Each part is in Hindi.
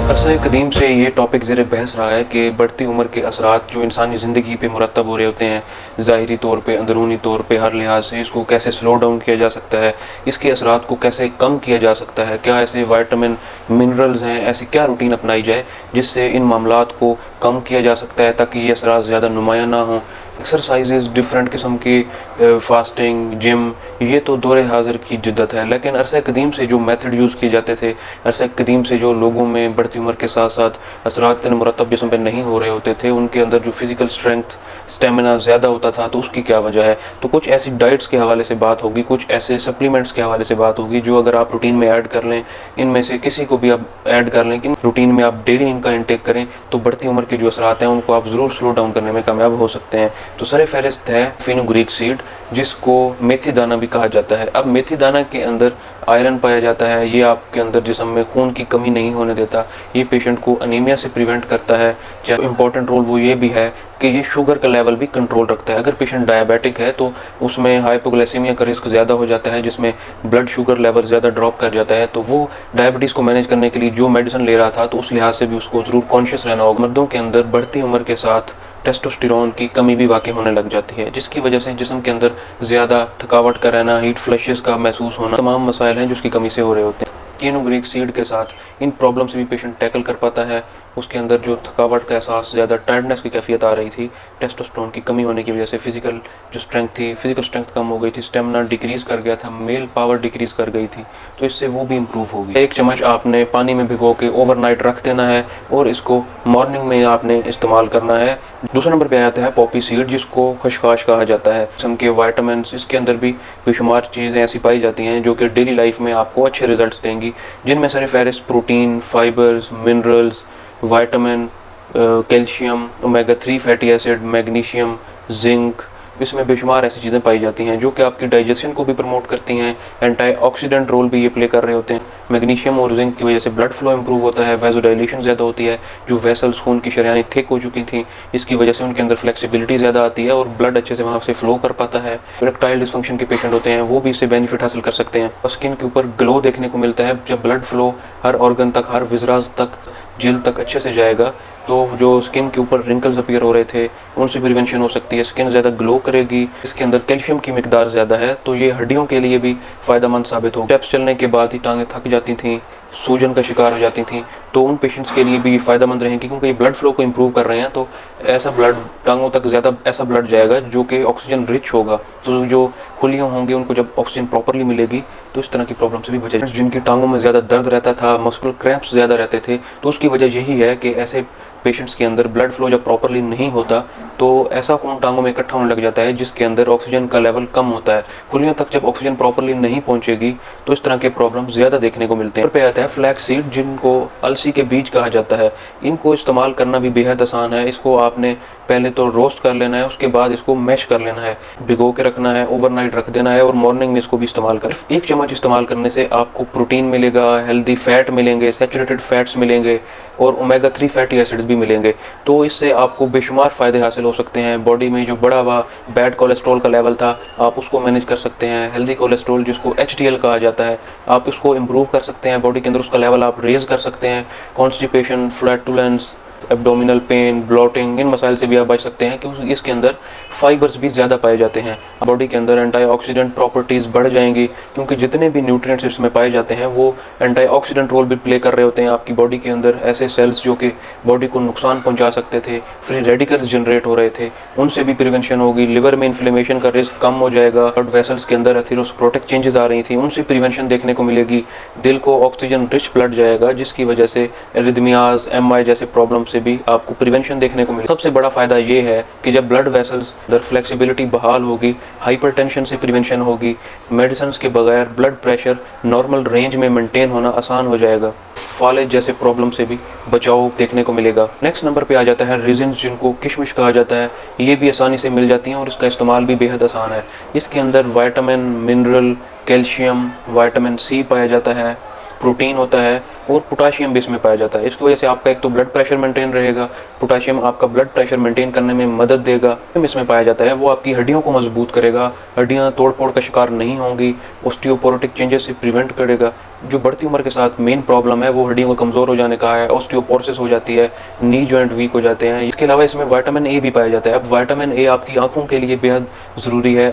अरसा कदीम से ये टॉपिक ज़ेर बहस रहा है कि बढ़ती उम्र के असरात जो इंसानी ज़िंदगी पे मुरतब हो रहे होते हैं, ज़ाहिरी तौर पे, अंदरूनी तौर पे, हर लिहाज से इसको कैसे स्लो डाउन किया जा सकता है, इसके असरात को कैसे कम किया जा सकता है, क्या ऐसे विटामिन, मिनरल्स हैं, ऐसी क्या रूटीन अपनाई जाए जिससे इन मामलात को कम किया जा सकता है ताकि ये असरात ज़्यादा नुमायाँ ना हों। एक्सरसाइजेज़, डिफरेंट किस्म की फास्टिंग, जिम, ये तो दौर हाज़िर की जिद्दत है, लेकिन अरसा कदीम से जो मेथड यूज़ किए जाते थे, अरसा कदीम से जो लोगों में बढ़ती उम्र के साथ साथ असरात मुरतब जिस्म पे नहीं हो रहे होते थे, उनके अंदर जो फिज़िकल स्ट्रेंथ, स्टेमिना ज़्यादा होता था, तो उसकी क्या वजह है। तो कुछ ऐसी डाइट्स के हवाले से बात होगी, कुछ ऐसे सप्लीमेंट्स के हवाले से बात होगी जो अगर आप रूटीन में ऐड कर लें, इनमें से किसी को भी आप ऐड कर लें कि रूटीन में आप डेली इनका इंटेक करें, तो बढ़ती उम्र के जो असरात हैं उनको आप ज़रूर स्लो डाउन करने में कामयाब हो सकते हैं। तो सर फहरिस्त है फेनुग्रीक सीड, जिसको मेथी दाना भी कहा जाता है। अब मेथी दाना के अंदर आयरन पाया जाता है, ये आपके अंदर जिस्म में खून की कमी नहीं होने देता, ये पेशेंट को अनीमिया से प्रिवेंट करता है। जो इम्पॉर्टेंट रोल वो ये भी है कि ये शुगर का लेवल भी कंट्रोल रखता है। अगर पेशेंट डायबिटिक है तो उसमें हाइपोग्लाइसीमिया का रिस्क ज़्यादा हो जाता है, जिसमें ब्लड शुगर लेवल ज़्यादा ड्रॉप कर जाता है। तो वो डायबिटीज़ को मैनेज करने के लिए जो मेडिसिन ले रहा था, तो उस लिहाज से भी उसको ज़रूर कॉन्शियस रहना होगा। मर्दों के अंदर बढ़ती उम्र के साथ टेस्टोस्टेरोन की कमी भी वाक़ई होने लग जाती है, जिसकी वजह से जिस्म के अंदर ज़्यादा थकावट का रहना, हीट फ्लैशेस का महसूस होना, तमाम मसाइल हैं जो उसकी कमी से हो रहे होते हैं। फेनुग्रीक सीड के साथ इन प्रॉब्लम से भी पेशेंट टैकल कर पाता है। उसके अंदर जो थकावट का एहसास, ज़्यादा टायर्डनेस की कैफियत आ रही थी, टेस्टोस्टेरोन की कमी होने की वजह से फिजिकल जो स्ट्रेंथ थी, फिजिकल स्ट्रेंथ कम हो गई थी, स्टेमिना डिक्रीज़ कर गया था, मेल पावर डिक्रीज़ कर गई थी, तो इससे वो भी इम्प्रूव होगी। 1 चम्मच आपने पानी में भिगो के ओवरनाइट रख देना है और इसको मॉर्निंग में आपने इस्तेमाल करना है। दूसरे नंबर पे आता है पॉपी सीड, जिसको खशखाश कहा जाता है। किस्म के वाइटामिन, इसके अंदर भी बेशुमार चीज़ें ऐसी पाई जाती हैं जो कि डेली लाइफ में आपको अच्छे रिजल्ट्स देंगी, जिनमें सर फहरिस्त protein, fibres, minerals, vitamin, calcium, omega 3 fatty acid, magnesium, zinc, इसमें बेशुमार ऐसी चीज़ें पाई जाती हैं जो कि आपकी डाइजेशन को भी प्रमोट करती हैं। एंटीऑक्सीडेंट रोल भी ये प्ले कर रहे होते हैं। मैग्नीशियम और जिंक की वजह से ब्लड फ्लो इंप्रूव होता है, वेज़ोडाइलेशन ज़्यादा होती है, जो वेसल्स खून की शरियानें थिक हो चुकी थी, इसकी वजह से उनके अंदर फ्लेक्सिबिलिटी ज़्यादा आती है और ब्लड अच्छे से वहाँ से फ्लो कर पाता है। इरेक्टाइल डिसफंक्शन के पेशेंट होते हैं, वो भी इससे बेनिफिट हासिल कर सकते हैं। स्किन के ऊपर ग्लो देखने को मिलता है जब ब्लड फ्लो हर ऑर्गन तक, हर विजराज तक, जिल्द तक अच्छे से जाएगा, तो जो स्किन के ऊपर रिंकल्स अपीयर हो रहे थे उनसे प्रिवेंशन हो सकती है। स्किन ज़्यादा ग्लो करेगी। इसके अंदर कैल्शियम की मिकदार ज़्यादा है, तो ये हड्डियों के लिए भी फ़ायदेमंद साबित हो। स्टेप्स चलने के बाद ही टांगें थक जाती थीं, सूजन का शिकार हो जाती थीं, तो उन पेशेंट्स के लिए भी फ़ायदेमंद रहेंगी, क्योंकि ये ब्लड फ्लो को इंप्रूव कर रहे हैं। तो ऐसा ब्लड टांगों तक ज़्यादा ऐसा ब्लड जाएगा जो कि ऑक्सीजन रिच होगा, तो जो खुलियाँ होंगे उनको जब ऑक्सीजन प्रॉपरली मिलेगी तो इस तरह की प्रॉब्लम से भी बचेगा। जिनकी टांगों में ज़्यादा दर्द रहता था, मस्कुलर क्रैम्प्स ज़्यादा रहते थे, तो उसकी वजह यही है कि ऐसे पेशेंट्स के अंदर ब्लड फ्लो जब प्रॉपरली नहीं होता तो ऐसा खून टांगों में इकट्ठा होने लग जाता है जिसके अंदर ऑक्सीजन का लेवल कम होता है। खुलियों तक जब ऑक्सीजन प्रॉपरली नहीं पहुंचेगी तो इस तरह के प्रॉब्लम ज़्यादा देखने को मिलते हैं। पे आता है फ्लैक्स सीड, जिनको अलसी के बीज कहा जाता है। इनको इस्तेमाल करना भी बेहद आसान है। इसको आपने पहले तो रोस्ट कर लेना है, उसके बाद इसको मैश कर लेना है, भिगो के रखना है, ओवरनाइट रख देना है और मॉर्निंग में इसको भी इस्तेमाल कर। 1 चम्मच इस्तेमाल करने से आपको प्रोटीन मिलेगा, हेल्दी फैट मिलेंगे, सैचुरेटेड फैट्स मिलेंगे और ओमेगा 3 फैटी एसिड्स भी मिलेंगे। तो इससे आपको बेशुमार फ़ायदे हासिल हो सकते हैं। बॉडी में जो बढ़ा हुआ बैड कोलेस्ट्रॉल का लेवल था, आप उसको मैनेज कर सकते हैं। हेल्दी कोलेस्ट्रॉल, जिसको HDL कहा जाता है, आप इसको इम्प्रूव कर सकते हैं। बॉडी के अंदर उसका लेवल आप रेज़ कर सकते हैं। Constipation, flatulence, abdominal pain, bloating, इन मसाइल से भी आप बच सकते हैं, क्योंकि इसके अंदर फाइबर्स भी ज़्यादा पाए जाते हैं। बॉडी के अंदर एंटीऑक्सीडेंट प्रॉपर्टीज़ बढ़ जाएंगी, क्योंकि जितने भी न्यूट्रिएंट्स इसमें पाए जाते हैं वो एंटीऑक्सीडेंट रोल भी प्ले कर रहे होते हैं। आपकी बॉडी के अंदर ऐसे सेल्स जो कि बॉडी को नुकसान पहुंचा सकते थे, फ्री रेडिकल्स जनरेट हो रहे थे, उनसे भी प्रिवेंशन होगी। लिवर में इन्फ्लेमेशन का रिस्क कम हो जाएगा। ब्लड वेसल्स के अंदर एथेरोस्क्लेरोटिक चेंजेस आ रही थी, उनसे प्रिवेंशन देखने को मिलेगी। दिल को ऑक्सीजन रिच ब्लड जाएगा, जिसकी वजह से एरिथमियाज, MI जैसे प्रॉब्लम से भी आपको प्रिवेंशन देखने को मिलेगा। सबसे बड़ा फ़ायदा ये है कि जब ब्लड वेसल्स अंदर फ्लेक्सिबिलिटी बहाल होगी, हाइपरटेंशन से प्रिवेंशन होगी, मेडिसिन के बगैर ब्लड प्रेशर नॉर्मल रेंज में मेंटेन होना आसान हो जाएगा। फालेज जैसे प्रॉब्लम से भी बचाव देखने को मिलेगा। नेक्स्ट नंबर पे आ जाता है रेजिन्स, जिनको किशमिश कहा जाता है। ये भी आसानी से मिल जाती हैं और इसका इस्तेमाल भी बेहद आसान है। इसके अंदर vitamin, mineral, calcium, vitamin C पाया जाता है प्रोटीन होता है और पोटाशियम भी इसमें पाया जाता है। इसकी वजह से आपका एक तो ब्लड प्रेशर मेंटेन रहेगा, पोटाशियम आपका ब्लड प्रेशर मेंटेन करने में मदद देगा। इसमें पाया जाता है वो आपकी हड्डियों को मजबूत करेगा, हड्डियां तोड़ फोड़ का शिकार नहीं होंगी, ऑस्टियोपोरोटिक चेंजेस से प्रिवेंट करेगा। जो बढ़ती उम्र के साथ मेन प्रॉब्लम है वो हड्डियों का कमज़ोर हो जाने का है, ऑस्टियोपोरोसिस हो जाती है, नी जॉइंट वीक हो जाते हैं। इसके अलावा इसमें विटामिन ए भी पाया जाता है। अब विटामिन ए आपकी आंखों के लिए बेहद ज़रूरी है।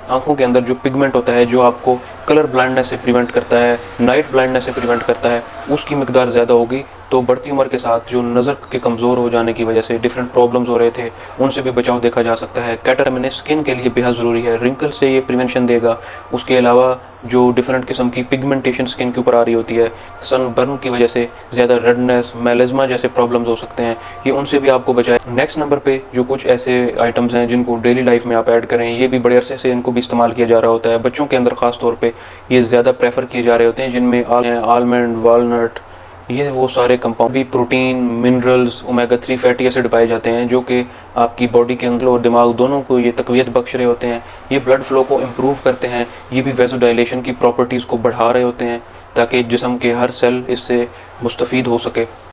आंखों के अंदर जो पिगमेंट होता है जो आपको कलर ब्लाइंडनेस से प्रिवेंट करता है, नाइट ब्लाइंडनेस से प्रिवेंट करता है, उसकी मिकदार ज़्यादा होगी तो बढ़ती उम्र के साथ जो नज़र के कमज़ोर हो जाने की वजह से डिफरेंट प्रॉब्लम्स हो रहे थे उनसे भी बचाव देखा जा सकता है। कैटामिन स्किन के लिए बेहद ज़रूरी है, रिंकल से ये प्रिवेंशन देगा। उसके अलावा जो डिफरेंट किस्म की पिगमेंटेशन स्किन के ऊपर आ रही होती है, सनबर्न की वजह से ज़्यादा रेडनेस, मेलेज्मा जैसे प्रॉब्लम्स हो सकते हैं, ये उनसे भी आपको बचाए। नेक्स्ट नंबर पे जो कुछ ऐसे आइटम्स हैं जिनको डेली लाइफ में आप ऐड करें, ये भी बड़े अरसे से इनको भी इस्तेमाल किया जा रहा होता है। बच्चों के अंदर ख़ास तौर पे ये ज़्यादा प्रेफर किए जा रहे होते हैं, जिनमें आलमंड, वालनट, ये वो सारे कंपाउंड भी protein, minerals, omega 3 fatty acid पाए जाते हैं जो कि आपकी बॉडी के अंदर और दिमाग दोनों को ये तक़वियत बख्श रहे होते हैं। ये ब्लड फ्लो को इम्प्रूव करते हैं, ये भी वेसोडाइलेशन की प्रॉपर्टीज़ को बढ़ा रहे होते हैं ताकि जिस्म के हर सेल इससे मुस्तफ़ीद हो सके।